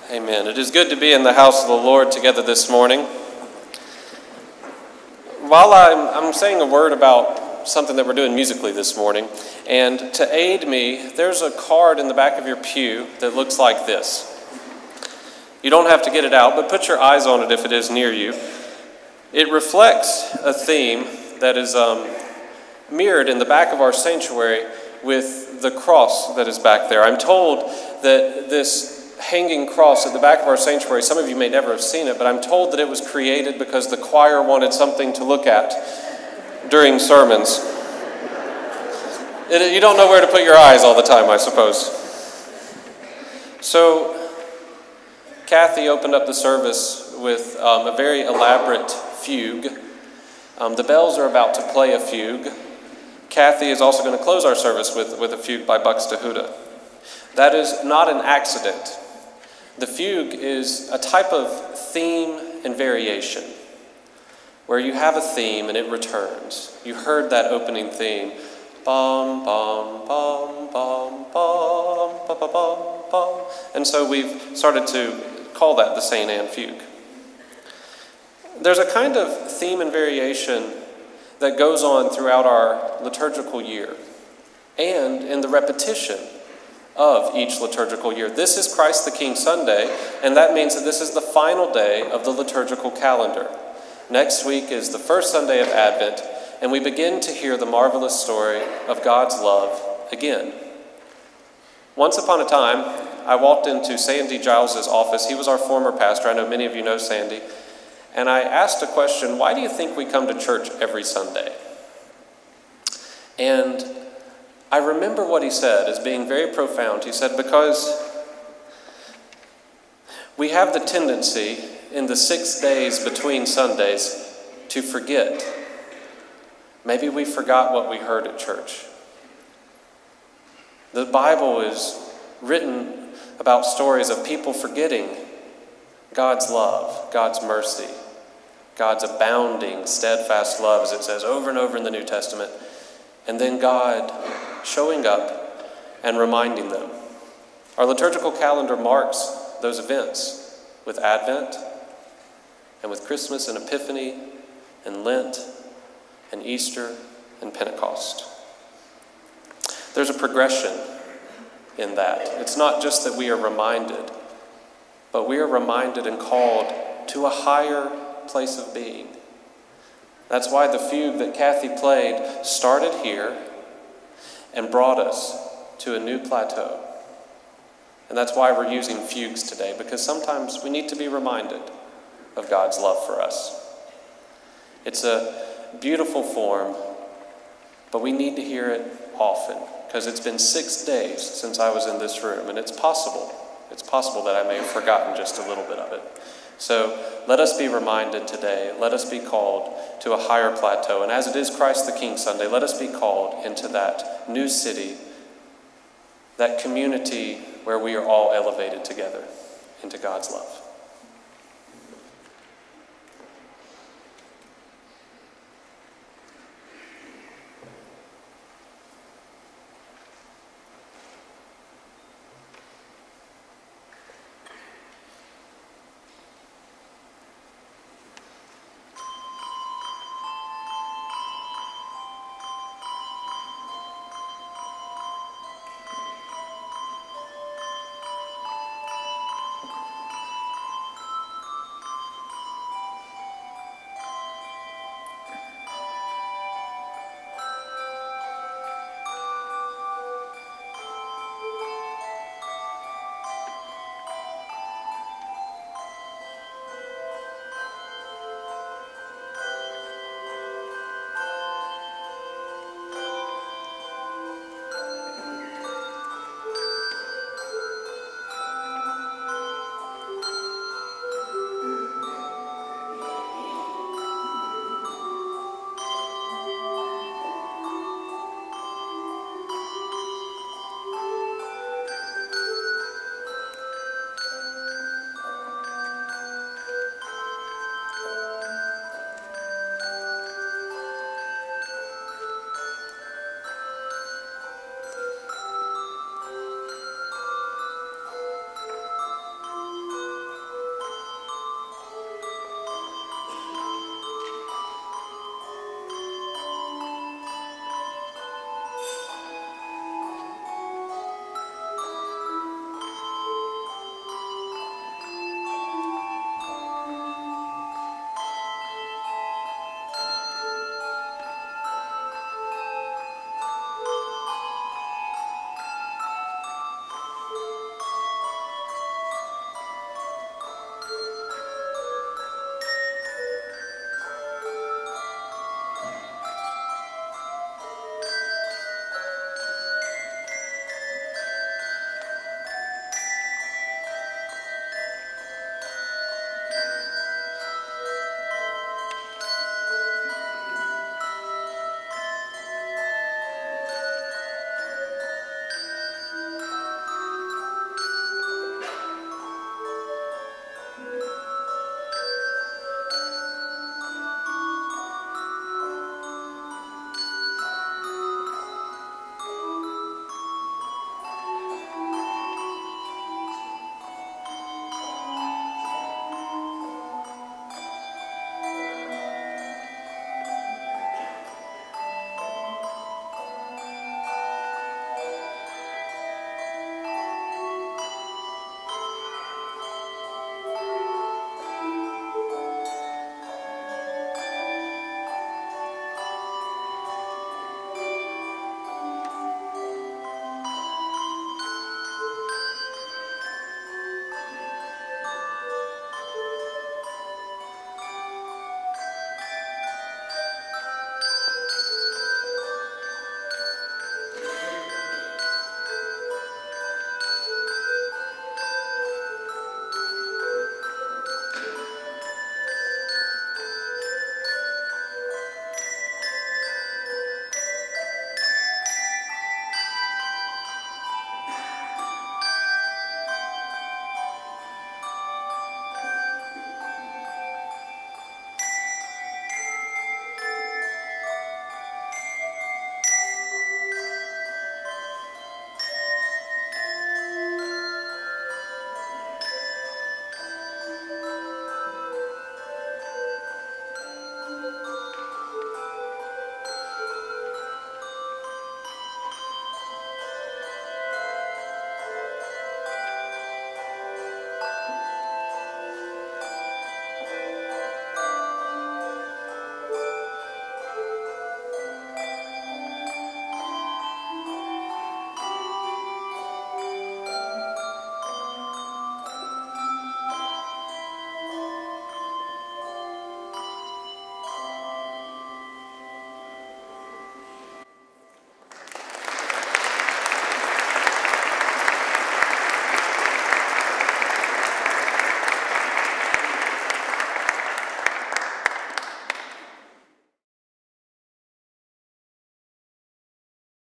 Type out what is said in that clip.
Amen. It is good to be in the house of the Lord together this morning. While I'm saying a word about something that we're doing musically this morning, and to aid me, there's a card in the back of your pew that looks like this. You don't have to get it out, but put your eyes on it if it is near you. It reflects a theme that is mirrored in the back of our sanctuary with the cross that is back there. I'm told that this hanging cross at the back of our sanctuary, some of you may never have seen it, but I'm told that it was created because the choir wanted something to look at during sermons. You don't know where to put your eyes all the time, I suppose. So, Kathy opened up the service with a very elaborate fugue. The bells are about to play a fugue. Kathy is also going to close our service with a fugue by Bach. That is not an accident. The fugue is a type of theme and variation, where you have a theme and it returns. You heard that opening theme. Bum, bum, bum, bum, bum, bum, bum, bum, bum. And so we've started to call that the St. Anne Fugue. There's a kind of theme and variation that goes on throughout our liturgical year and in the repetition of each liturgical year. This is Christ the King Sunday, and that means that this is the final day of the liturgical calendar. Next week is the first Sunday of Advent, and we begin to hear the marvelous story of God's love again. Once upon a time, I walked into Sandy Giles's office. He was our former pastor. I know many of you know Sandy. And I asked a question, why do you think we come to church every Sunday? And I remember what he said as being very profound. He said, because we have the tendency in the 6 days between Sundays to forget. Maybe we forgot what we heard at church. The Bible is written about stories of people forgetting God's love, God's mercy, God's abounding, steadfast love, as it says over and over in the New Testament, and then God showing up and reminding them. Our liturgical calendar marks those events with Advent and with Christmas and Epiphany and Lent and Easter and Pentecost. There's a progression in that. It's not just that we are reminded, but we are reminded and called to a higher place of being. That's why the fugue that Kathy played started here and brought us to a new plateau. And that's why we're using fugues today, because sometimes we need to be reminded of God's love for us. It's a beautiful form, but we need to hear it often, because it's been 6 days since I was in this room, and it's possible that I may have forgotten just a little bit of it. So let us be reminded today, let us be called to a higher plateau. And as it is Christ the King Sunday, let us be called into that new city, that community where we are all elevated together into God's love.